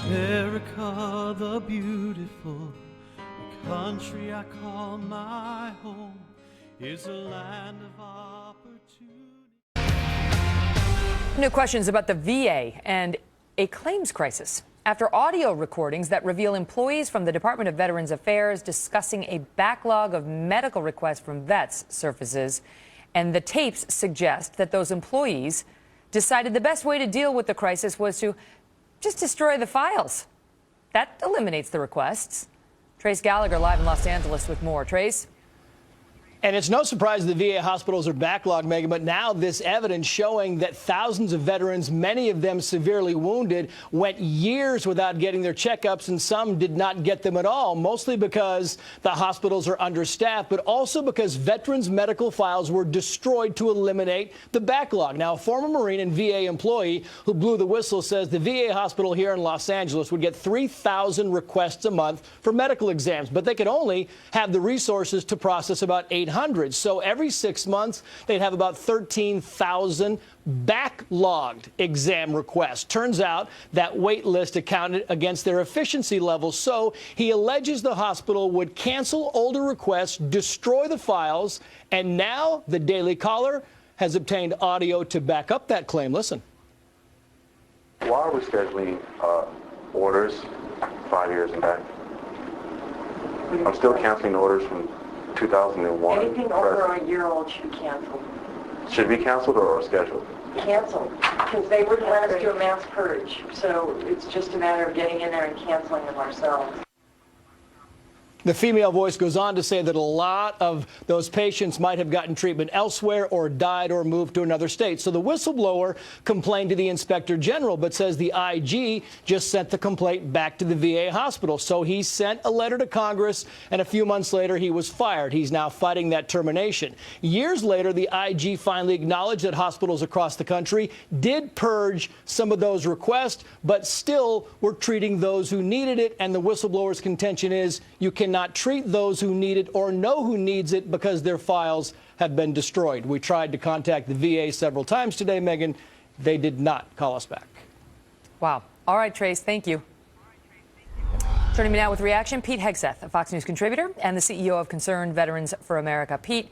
America the beautiful, the country I call my home, is a land of opportunity. New questions about the VA and a claims crisis after audio recordings that reveal employees from the Department of Veterans Affairs discussing a backlog of medical requests from vets surfaces. And the tapes suggest that those employees decided the best way to deal with the crisis was to just destroy the files. That eliminates the requests. Trace Gallagher live in Los Angeles with more. Trace? And it's no surprise the VA hospitals are backlogged, Megan, but now this evidence showing that thousands of veterans, many of them severely wounded, went years without getting their checkups, and some did not get them at all, mostly because the hospitals are understaffed, but also because veterans' medical files were destroyed to eliminate the backlog. Now, a former Marine and VA employee who blew the whistle says the VA hospital here in Los Angeles would get 3,000 requests a month for medical exams, but they could only have the resources to process about 800. So every 6 months, they'd have about 13,000 backlogged exam requests. Turns out that wait list accounted against their efficiency levels. So he alleges the hospital would cancel older requests, destroy the files, and now the Daily Caller has obtained audio to back up that claim. Listen. Why are we scheduling orders 5 years and back? I'm still canceling orders from 2001. Anything over a year old should be canceled. Should be canceled or scheduled? Canceled, because they wouldn't let us do a mass purge. So it's just a matter of getting in there and canceling them ourselves. The female voice goes on to say that a lot of those patients might have gotten treatment elsewhere or died or moved to another state. So the whistleblower complained to the inspector general, but says the IG just sent the complaint back to the VA hospital. So he sent a letter to Congress, and a few months later he was fired. He's now fighting that termination. Years later, the IG finally acknowledged that hospitals across the country did purge some of those requests, but still were treating those who needed it. And the whistleblower's contention is you cannot treat those who need it or know who needs it because their files have been destroyed. We tried to contact the VA several times today, Megan. They did not call us back. Wow. All right, Trace, thank you. Joining me now with reaction, Pete Hegseth, a Fox News contributor and the CEO of Concerned Veterans for America. Pete,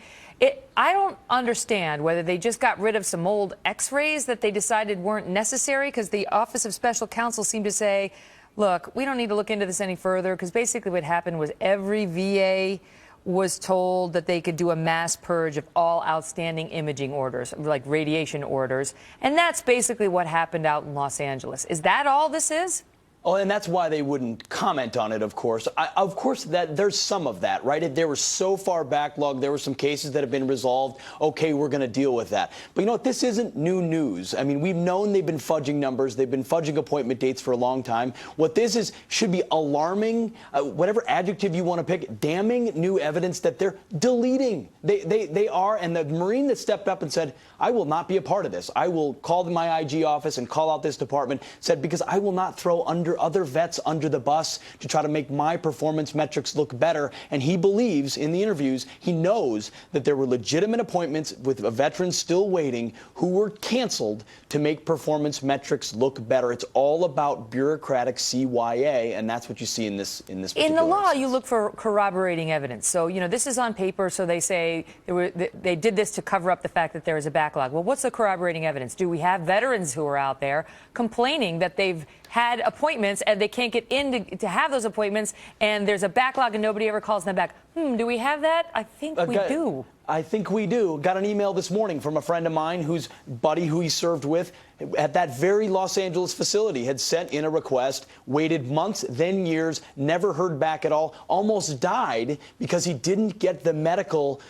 I don't understand whether they just got rid of some old x-rays that they decided weren't necessary, because the Office of Special Counsel seemed to say, look, we don't need to look into this any further, because basically what happened was every VA was told that they could do a mass purge of all outstanding imaging orders, like radiation orders. And that's basically what happened out in Los Angeles. Is that all this is? Oh, and that's why they wouldn't comment on it, of course. Of course, that there's some of that, right? They were so far backlogged. There were some cases that have been resolved. OK, we're going to deal with that. But you know what? This isn't new news. I mean, we've known they've been fudging numbers. They've been fudging appointment dates for a long time. What this is should be alarming, whatever adjective you want to pick, damning new evidence that they're deleting. They are. And the Marine that stepped up and said, I will not be a part of this. I will call my IG office and call out this department, said, because I will not throw other vets under the bus to try to make my performance metrics look better. And he believes in the interviews, he knows that there were legitimate appointments with veterans still waiting who were canceled to make performance metrics look better. It's all about bureaucratic CYA, and that's what you see in this particular In the law, instance. you look for corroborating evidence. So, you know, this is on paper, so they say they did this to cover up the fact that there is a backlog. Well, what's the corroborating evidence? Do we have veterans who are out there complaining that they've had appointments and they can't get in to have those appointments, and there's a backlog and nobody ever calls them back? Do we have that? I think we do. I think we do. Got an email this morning from a friend of mine whose buddy who he served with at that very Los Angeles facility had sent in a request, waited months, then years, never heard back at all, almost died because he didn't get the medical,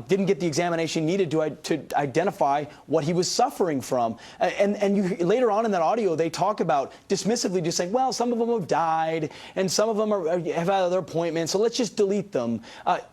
didn't get the examination needed to identify what he was suffering from. And you, later on in that audio, they talk about dismissively just saying, well, some of them have died and some of them have had other appointments, so let's just delete them.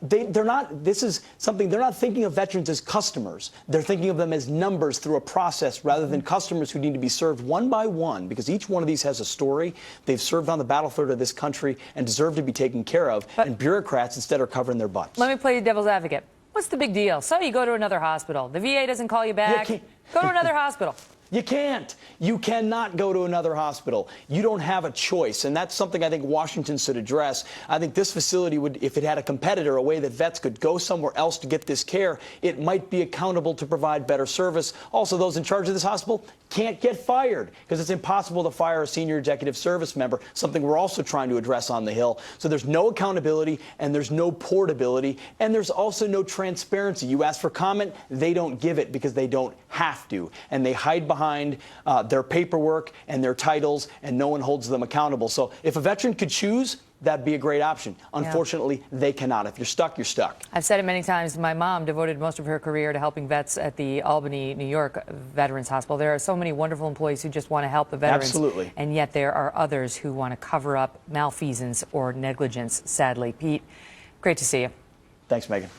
They're not, this is something, they're not thinking of veterans as customers. They're thinking of them as numbers through a process rather than customers who need to be served one by one, because each one of these has a story. They've served on the battlefield of this country and deserve to be taken care of. And bureaucrats instead are covering their butts. Let me play devil's advocate. What's the big deal? So you go to another hospital. The VA doesn't call you back. Go to another hospital. You can't. You cannot go to another hospital. You don't have a choice, and that's something I think Washington should address. I think this facility would, if it had a competitor, a way that vets could go somewhere else to get this care, it might be accountable to provide better service. Also, those in charge of this hospital can't get fired because it's impossible to fire a senior executive service member, something we're also trying to address on the Hill. So there's no accountability, and there's no portability, and there's also no transparency. You ask for comment, they don't give it because they don't have to, and they hide behind their paperwork and their titles, and no one holds them accountable. So if a veteran could choose, that'd be a great option. Unfortunately, they cannot. If you're stuck, you're stuck. I've said it many times. My mom devoted most of her career to helping vets at the Albany, New York Veterans Hospital. There are so many wonderful employees who just want to help the veterans. Absolutely. And yet there are others who want to cover up malfeasance or negligence, sadly. Pete, great to see you. Thanks, Megan.